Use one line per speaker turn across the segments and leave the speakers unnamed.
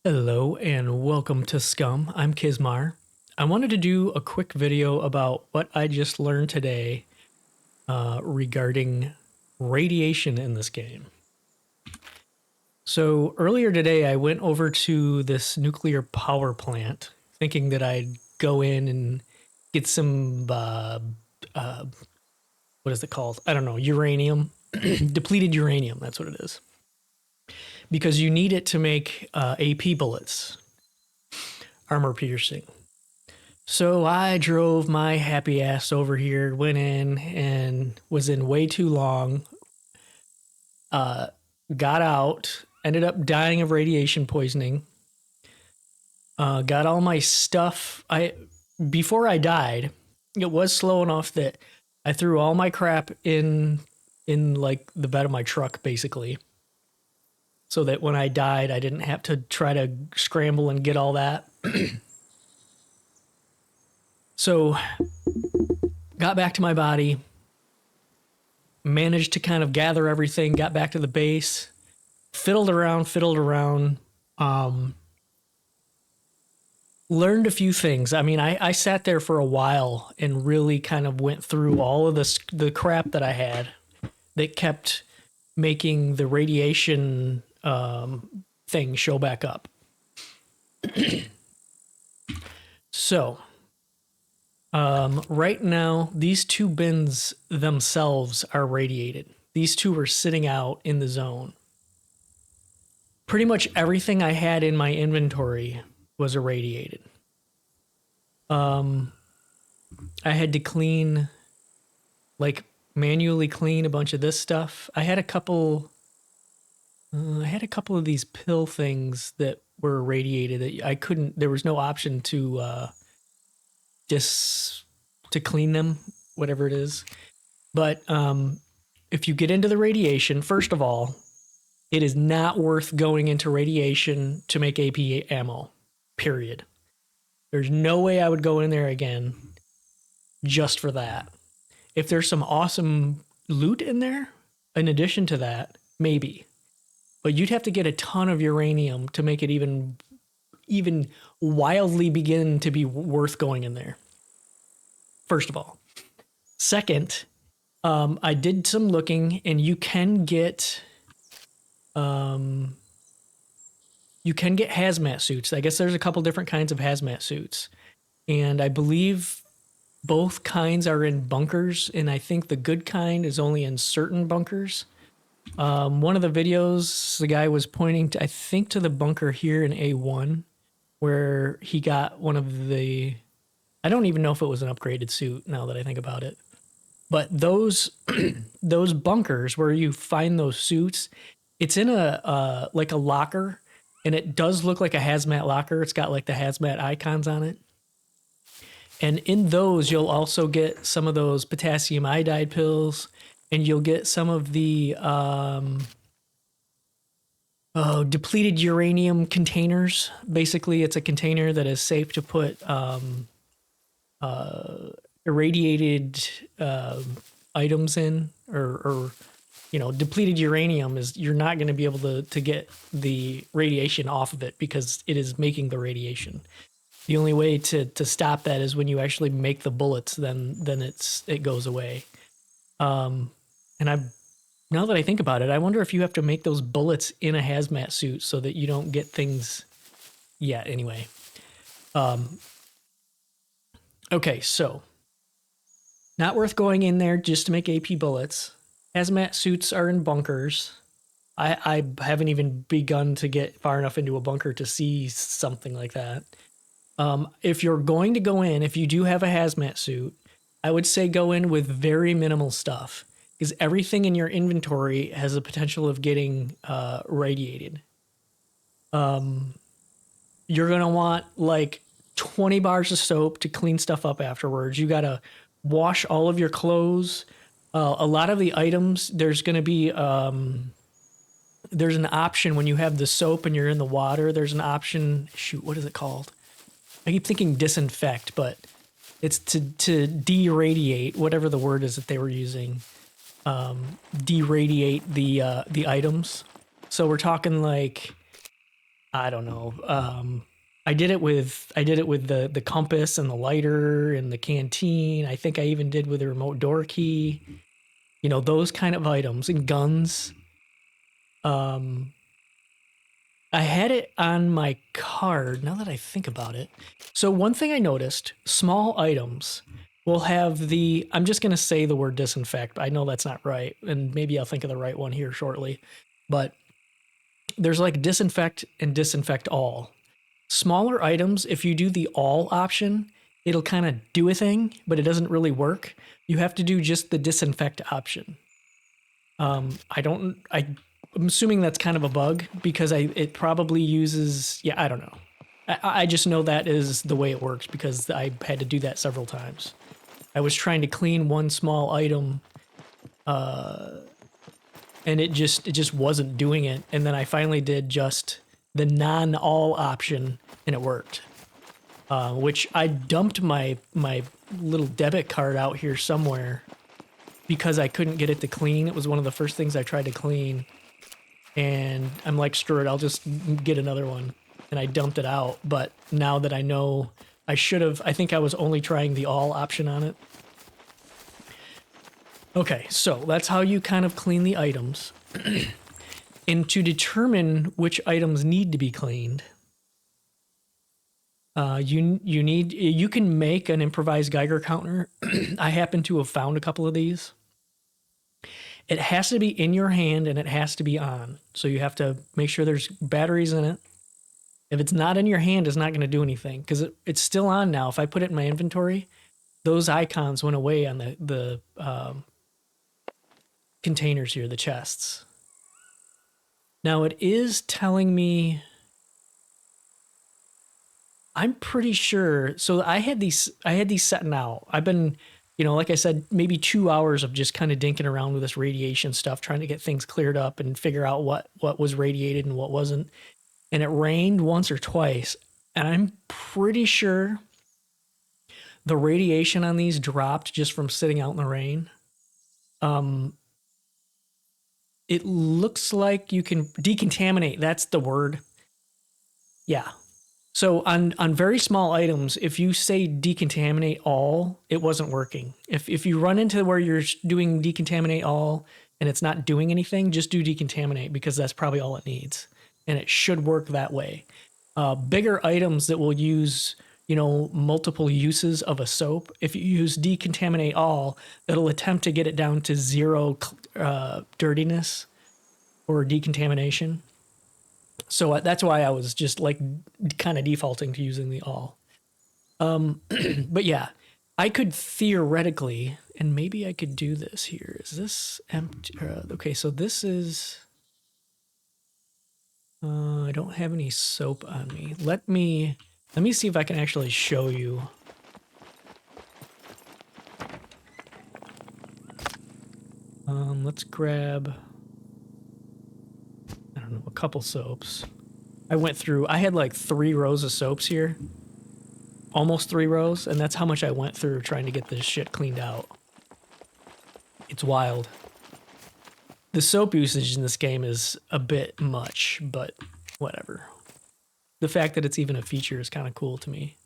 Hello and welcome to SCUM. I'm Kizmar. I wanted to do a quick video about what I just learned today regarding radiation in this game. So earlier today, I went over to this nuclear power plant thinking that I'd go in and get some, what is it called? I don't know, uranium, depleted uranium. That's what it is. Because you need it to make AP bullets, armor piercing. So I drove my happy ass over here, went in and was in way too long. Got out, ended up dying of radiation poisoning. Got all my stuff. I before I died, it was slow enough that I threw all my crap in like the bed of my truck, basically, so that when I died, I didn't have to try to scramble and get all that. So got back to my body, managed to kind of gather everything, got back to the base, fiddled around, learned a few things. I mean, I sat there for a while and really kind of went through all of the crap that I had that kept making the radiation thing show back up. So, right now, these two bins themselves are radiated. These two are sitting out in the zone. Pretty much everything I had in my inventory was irradiated. I had to clean, like manually clean a bunch of this stuff. I had a couple of these pill things that were irradiated that I couldn't. There was no option to just to clean them, whatever it is. But if you get into the radiation, first of all, it is not worth going into radiation to make AP ammo, period. There's no way I would go in there again just for that. If there's some awesome loot in there, in addition to that, maybe. But you'd have to get a ton of uranium to make it even wildly begin to be worth going in there. First of all. Second, I did some looking, and you can get hazmat suits. I guess there's a couple different kinds of hazmat suits, and I believe both kinds are in bunkers, and I think the good kind is only in certain bunkers. One of the videos, the guy was pointing to, I think, to the bunker here in A1, where he got one of the, I don't even know if it was an upgraded suit now that I think about it. But those those bunkers where you find those suits, it's in a like a locker, and it does look like a hazmat locker. It's got like the hazmat icons on it. And in those, you'll also get some of those potassium iodide pills, and you'll get some of the depleted uranium containers. Basically, it's a container that is safe to put irradiated items in, or depleted uranium is, you're not going to be able to get the radiation off of it because it is making the radiation. The only way to stop that is when you actually make the bullets, then it goes away. And now that I think about it, I wonder if you have to make those bullets in a hazmat suit so that you don't get things. Yeah, anyway. Okay, so not worth going in there just to make AP bullets. Hazmat suits are in bunkers. I haven't even begun to get far enough into a bunker to see something like that. If you're going to go in, if you do have a hazmat suit, I would say go in with very minimal stuff, because everything in your inventory has the potential of getting radiated. You're going to want like 20 bars of soap to clean stuff up afterwards. You got to wash all of your clothes. A lot of the items, there's going to be, there's an option when you have the soap and you're in the water. There's an option. Shoot, what is it called? I keep thinking disinfect, but it's to de-radiate, whatever the word is that they were using. De-radiate the items. So we're talking like, I don't know. I did it with the compass and the lighter and the canteen. I think I even did with the remote door key. You know, those kind of items and guns. Um, I had it on my card now that I think about it. So one thing I noticed, small items will have the I'm just going to say the word disinfect. I know that's not right and maybe I'll think of the right one here shortly. But there's like disinfect and disinfect all. Smaller items, if you do the all option, it'll kind of do a thing, but it doesn't really work. You have to do just the disinfect option. I'm assuming that's kind of a bug because it probably uses, yeah, I don't know. I just know that is the way it works because I had to do that several times. I was trying to clean one small item, and it just wasn't doing it. And then I finally did just the non-all option, and it worked. Which I dumped my little debit card out here somewhere because I couldn't get it to clean. It was one of the first things I tried to clean, and I'm like, screw it, I'll just get another one. And I dumped it out. But now that I know, I should have. I think I was only trying the all option on it. Okay, so that's how you kind of clean the items. And to determine which items need to be cleaned, you can make an improvised Geiger counter. I happen to have found a couple of these. It has to be in your hand and it has to be on. So you have to make sure there's batteries in it. If it's not in your hand, it's not going to do anything because it's still on now. If I put it in my inventory, those icons went away on the containers here, the chests. Now it is telling me, I'm pretty sure. So I had these setting out. I've been, like I said, maybe 2 hours of just kind of dinking around with this radiation stuff, trying to get things cleared up and figure out what was radiated and what wasn't. And it rained once or twice, and I'm pretty sure the radiation on these dropped just from sitting out in the rain. It looks like you can decontaminate. That's the word. Yeah. So on very small items, if you say decontaminate all, it wasn't working. If you run into where you're doing decontaminate all and it's not doing anything, just do decontaminate because that's probably all it needs, and it should work that way. Bigger items that will use multiple uses of a soap, if you use decontaminate all, it'll attempt to get it down to zero dirtiness or decontamination. So that's why I was just like kind of defaulting to using the all. But yeah, I could theoretically, and maybe I could do this here. Is this empty? Okay, so this is. I don't have any soap on me. Let me see if I can actually show you. Let's grab, I don't know, a couple soaps. I had like 3 rows of soaps here. Almost 3 rows, and that's how much I went through trying to get this shit cleaned out. It's wild. The soap usage in this game is a bit much, but whatever. The fact that it's even a feature is kind of cool to me.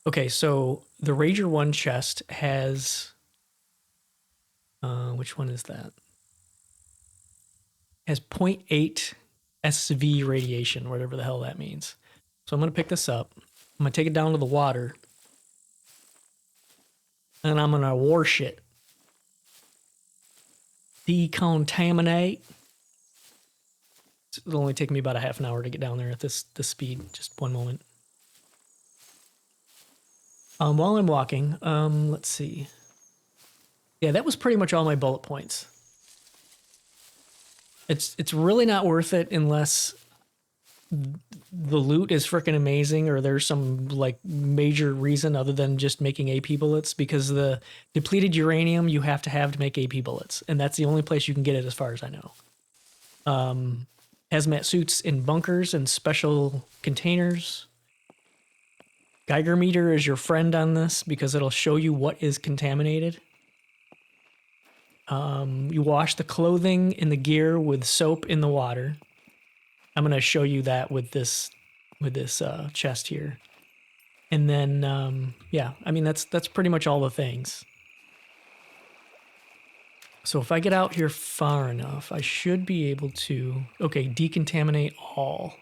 Okay, so the Rager 1 chest has... which one is that? Has 0.8 SV radiation, whatever the hell that means. So I'm going to pick this up. I'm going to take it down to the water. And I'm going to wash it. Decontaminate. It'll only take me about a half an hour to get down there at this speed. Just one moment. While I'm walking, let's see. Yeah, that was pretty much all my bullet points. It's really not worth it unless the loot is freaking amazing or there's some like major reason other than just making AP bullets, because the depleted uranium you have to make AP bullets, and that's the only place you can get it as far as I know. Hazmat suits in bunkers and special containers. Geiger meter is your friend on this because it'll show you what is contaminated. You wash the clothing and the gear with soap in the water. I'm going to show you that with this with this chest here. And then, yeah, I mean, that's pretty much all the things. So if I get out here far enough, I should be able to, okay, decontaminate all.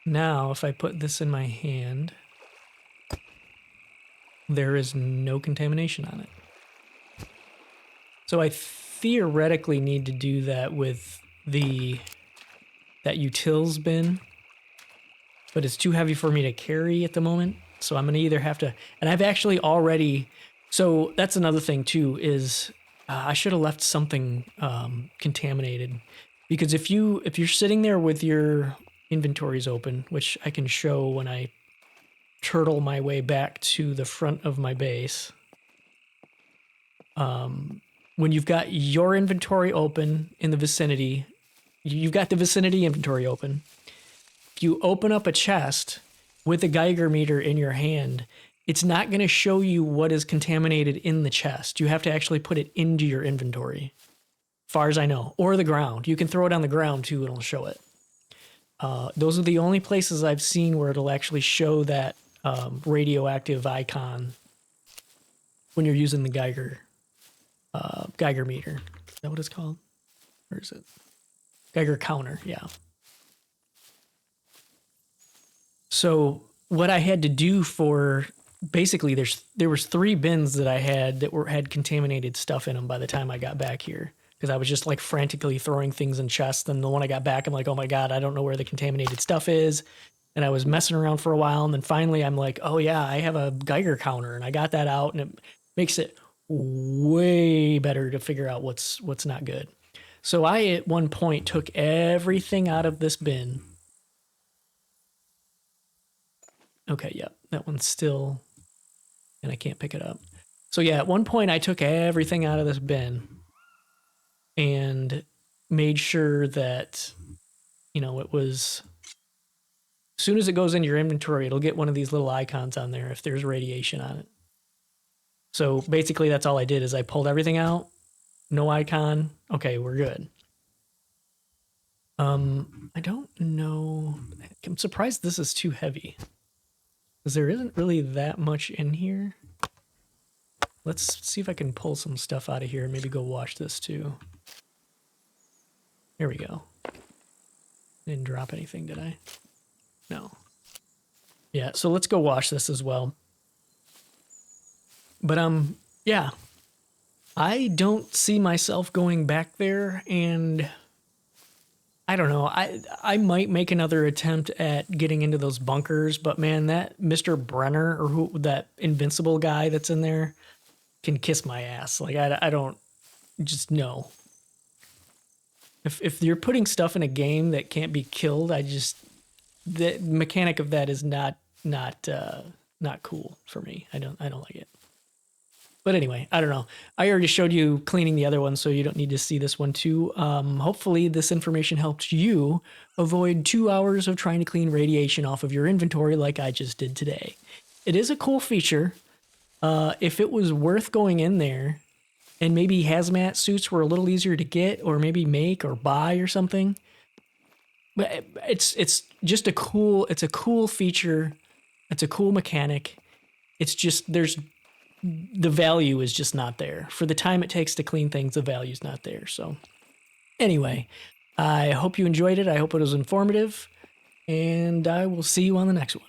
Now, if I put this in my hand, there is no contamination on it. So I theoretically need to do that with that utils bin, but it's too heavy for me to carry at the moment. So I'm going to either have to, and I've actually already, so that's another thing too, is I should have left something contaminated, because if you're sitting there with your inventories open, which I can show when I turtle my way back to the front of my base, when you've got your inventory open in the vicinity, you've got the vicinity inventory open. If you open up a chest with a Geiger meter in your hand, it's not going to show you what is contaminated in the chest. You have to actually put it into your inventory, far as I know, or the ground. You can throw it on the ground too, it'll show it. Those are the only places I've seen where it'll actually show that radioactive icon when you're using the Geiger meter. Is that what it's called? Or is it? Geiger counter, yeah. So what I had to do for, basically there was 3 bins that I had that had contaminated stuff in them by the time I got back here, because I was just like frantically throwing things in chests. And the one I got back, I'm like, oh my God, I don't know where the contaminated stuff is. And I was messing around for a while. And then finally I'm like, oh yeah, I have a Geiger counter, and I got that out, and it makes it way better to figure out what's not good. So I, at one point, took everything out of this bin. Okay, yep, that one's still, and I can't pick it up. So yeah, at one point I took everything out of this bin and made sure that, it was, as soon as it goes into your inventory, it'll get one of these little icons on there if there's radiation on it. So basically that's all I did, is I pulled everything out, no icon. Okay, we're good. I don't know. I'm surprised this is too heavy, because there isn't really that much in here. Let's see if I can pull some stuff out of here and maybe go wash this too. Here we go. Didn't drop anything, did I? No. Yeah, so let's go wash this as well. But yeah. I don't see myself going back there, and I don't know. I might make another attempt at getting into those bunkers, but man, that Mr. Brenner, or that invincible guy that's in there, can kiss my ass. Like I don't, just no. If you're putting stuff in a game that can't be killed, the mechanic of that is not cool for me. I don't like it. But anyway, I don't know. I already showed you cleaning the other one, so you don't need to see this one too. Hopefully this information helped you avoid 2 hours of trying to clean radiation off of your inventory like I just did today. It is a cool feature. If it was worth going in there, and maybe hazmat suits were a little easier to get, or maybe make or buy or something. But it's just a cool feature. It's a cool mechanic. It's just, the value is just not there. For the time it takes to clean things, the value's not there. So anyway, I hope you enjoyed it. I hope it was informative, and I will see you on the next one.